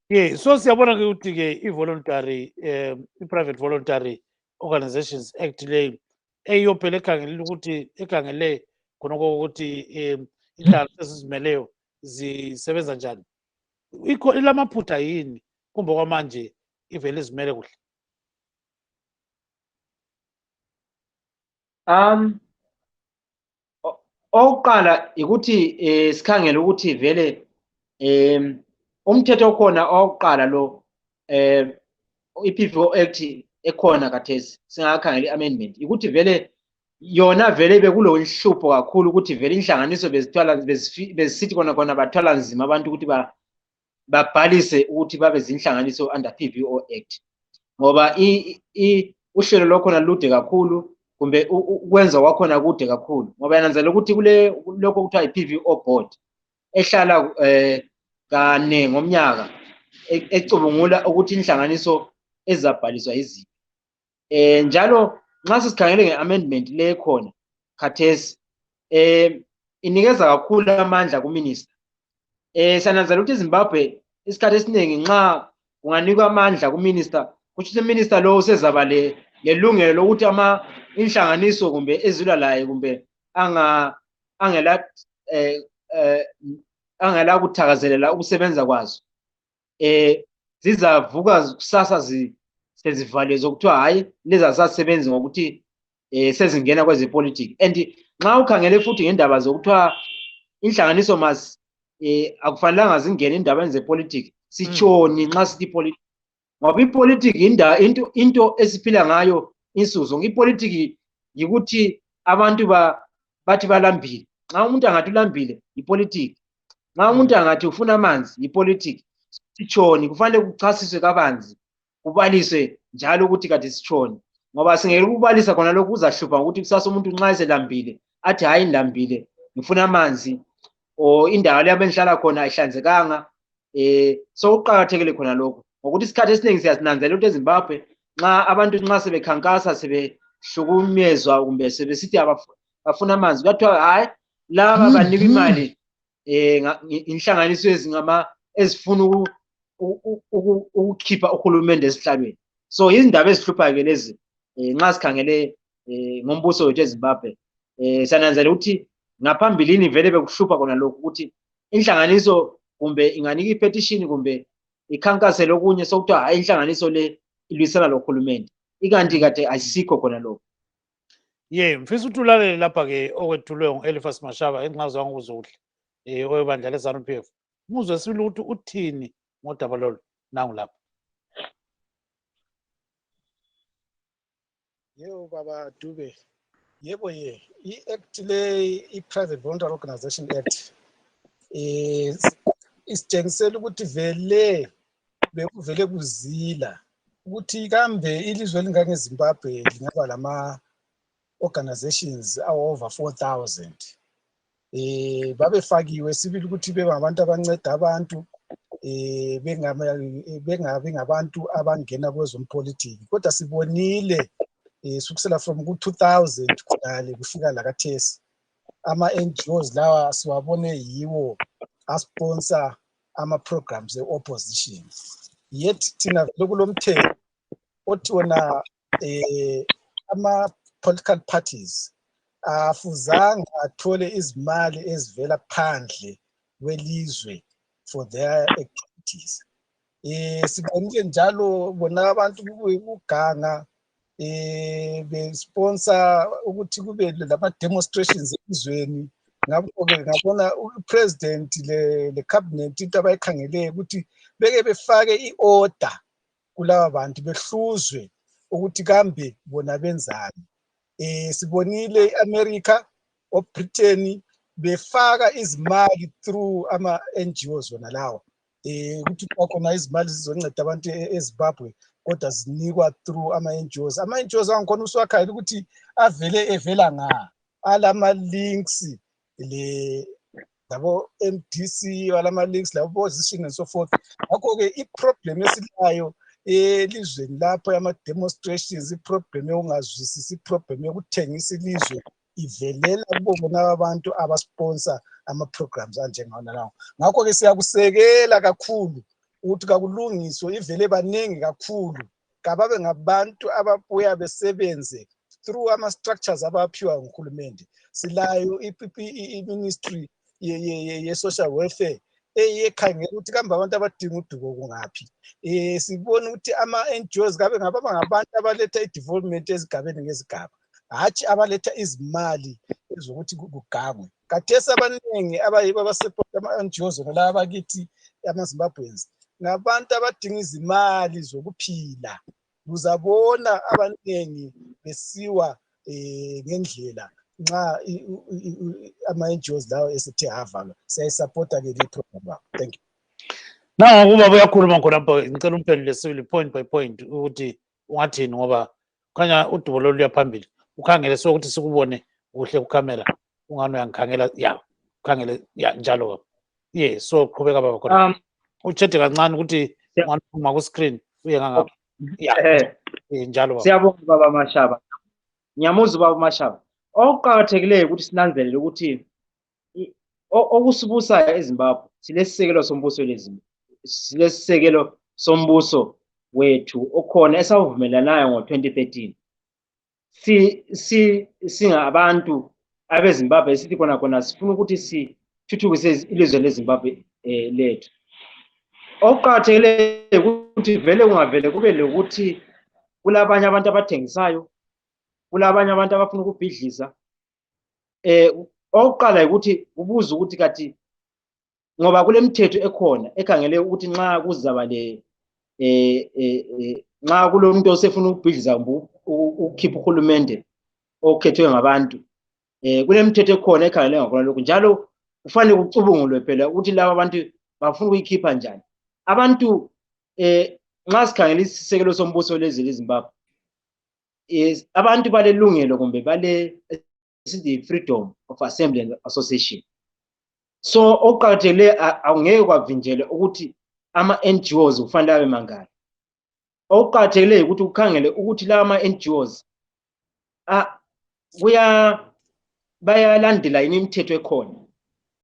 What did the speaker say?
Yeah, so siyabona ke ukuthi ke i-voluntary i-Private Voluntary Organizations Act le eyiyo phela ekhangele khonoko ukuthi inhlanganiso ezizimeleyo zisebenza njani. Ilamaphutha yini kumbe kwamanje ivele izimele kuhle? Oqala ukuthi sikhangele ukuthi vele umthetho okhona oqala lo i-PVO Act ekhona kathesi singakhangela i-amendment ukuthi vele yona vele bekulo nhlupho kakhulu ukuthi vele inhlanganiso bezisithi khona bathwala nzima abantu ukuthi babhalise ukuthi babe zinhlanganiso under PVO Act ngoba uhlelo lokhona lude kakhulu kumbe ukwenza kwakhona kude kakhulu ngoba yananzela ukuthi kule lokho kuthiwa i-PVO board ehlala kane ngomnyaka ecubungula ukuthi inhlanganiso ezabhaliswa yiziphi. Njalo nxa sisikhangele nge-amendment le khona khathesi inikeza kakhulu amandla kuminister. Siyananzela ukuthi iZimbabwe isikhathi esiningi nxa kunganikwa amandla kuminister kusho ukuthi minister lo usezaba lelungelo lokuthi inhlanganiso kumbe ezilwa laye kumbe angela kuthakazelela ukusebenza kwazo zizavuka kusasa sezivaliwe zokuthiwa hayi lezi azisasebenzi ngokuthi sezingena kwezepolitiki. And nxa ukhangele futhi ngendaba zokuthiwa inhlanganiso akufanelanga zingene endabeni zepolitiki sitshoni nxa sithi politiki ngoba ipolitiki into esiphila ngayo insuku zonke. Ipolitiki yikuthi abantu bathi balambile. Nxa umuntu angathi ulambile ipolitiki, nxa umuntu angathi ufuna amanzi ipolitiki. Sitshoni kufanele kuchasiswe kabanzi kubaliswe njalo ukuthi kade sitshoni ngoba singeke ukubalisa khona lokhu kuzahlupha ukuthi kusasa umuntu nxa eselambile athi hayi ngilambile ngifuna amanzi o indawo le abenhlala khona ayihlanzekanga. So uqhakathekile khona lokho ngokuthi isikhathi esiningi siyasinanzela ukuthi eZimbabwe nxa abantu nxa sebekhankasa sebehlukunyezwa kumbe sebesithi bafuna amanzi kuthiwa hayi laba banika imali inhlanganiso ezifuna ukukhipha uhulumende esihlalweni. So izindaba ezihlupha-ke lezi nxa sikhangele ngombuso wethu eZimbabwe siyananzela ukuthi ngaphambilini vele bekuhlupha khona lokhu ukuthi inhlanganiso kumbe inganika ipetition kumbe ikhankasele okunye sokuthiwa hayi inhlanganiso le ilwisana lohulumende ikanti kade ayisikho khona lokho. Mfisa ukuthi ulalele lapha-ke okwethulwe ngu-Eliphas Mashaba engingazange ukuzuhle owebandla le-ZANU-PF. Umuzwe sibili ukuthi uthini ngodaba lolu nangu lapha. Yebo baba Dube, yebo i-act le i-Private Voluntary Organization Act isitshengisela ukuthi bekuvele kuzila ukuthi kambe ilizwe elingangeZimbabwe lingaba lama-organizations over 4,000 babefakiwe sibili ukuthi bengabantu abanceda abantu bengabi ngabantu abangena kwezompolitiki kodwa sibonile sukusela from ku-2000 kudale kufika lakathesi ama-NGOs lawa siwabone yiwo asponsor ama-programs e-opposition yet thina lokulomthetho othi wona ama-political parties afuzanga athole izimali ezivela phandle kwelizwe for their activities. Sibonile njalo bona abantu kuganga besponsor ukuthi kube lama-demonstrations elizweni. Ngakho-ke ngabona u-president le-cabinet into abayikhangeleyo ukuthi beke befake i-order kulaba bantu behluzwe ukuthi kambe bona benzani. Sibonile i-America o-Britain befaka izimali through ama-NGOs wona lawo ukuthi kwakhona izimali zizonceda abantu eZimbabwe kodwa zinikwa through ama-NGOs. Ama-NGOs angikhona uswakhayela ukuthi evela nga alama-links labo MDC walama-links labo position and so forth. Ngakho-ke i-problem esilayo elizweni lapho ama-demonstrations, i-problem yokungazwisisi, i-problem yokuthengisa ilizwe ivelela kubona abantu abasponsor ama-programs anjengawona lawo. Ngakho-ke siyakusekela kakhulu ukuthi kakulungiswe ivele baningi kakhulu kababe ngabantu ababuya besebenze through ama-structures abaphiwa nguhulumende. Silayo i-ministry ye-social welfare eyekhangela ukuthi kambe abantu abadinga udubo kungaphi. Sibona ukuthi ama-NGOs kabe ngababa ngabantu abaletha i-development ezigabeni ngezigaba, hatshi abaletha izimali ezokuthi kugangwe. Kathesi abaningi abayibo abasepota ama-NGOs nalaba bakithi ama-Zimbabweans ngabantu abadinga izimali zokuphila. Uzabona abaningi besiwa ngendlela nxa ama-NGOs lawo esethe avalwa. Siyayisupporta ke le program. Thank you. Nangoku ubaba uyakhuluma khonapho, ngicela umphendule sibili point by point ukuthi ungathini, ngoba khanya udubo lolu luya phambili. Ukhangele sokuthi sikubone kuhle kukamera, ungani uyangikhangela, ya ukhangele ya njalo. So qhubeka baba khona. Utshede kancane ukuthi ungaphuma ku screen uye ngangapha. Njalo baba. Siyabonga baba Mashaba. Ngiyamuzwa baba Mashaba. Okuqakathekileyo ukuthi sinanzelele ukuthi okusibusayo eZimbabwe silesisekelo sombuso lezimo. Silesisekelo sombuso wethu okhona esawuvumelanayo ngo-2013. Singabantu abeZimbabwe esithi khona sifuna ukuthi sithuthukise ilizwe leZimbabwe lethu. Okuqakathekileyo ukuthi vele kungavele kube lokuthi kulabanye abantu abathengisayo, kulabanye abantu abafuna ukubhidliza. Okuqala ukuthi ubuze ukuthi kathi ngoba kule mithetho ekhona ekhangele ukuthi nxa kuzaba nxa kulomuntu osefuna ukubhidliza ukukhipha uhulumende okhethwe ngabantu, kule mithetho ekhona ekhangele ngakhona lokhu, njalo kufanele kucubungulwe phela ukuthi laba abantu bafuna ukuyikhipha njani. Abantu nxa sikhangela isisekelo sombuso lezi leZimbabwe, abantu balelungelo kumbe freedom of assembly and association. So okuqakathekileyo awungeke kwavinjelwe ukuthi ama-NGOs kufanele abe mangaki. Okuqakathekileyo ukuthi ukhangele ukuthi lawa ama-NGOs bayalandela yini imithetho ekhona.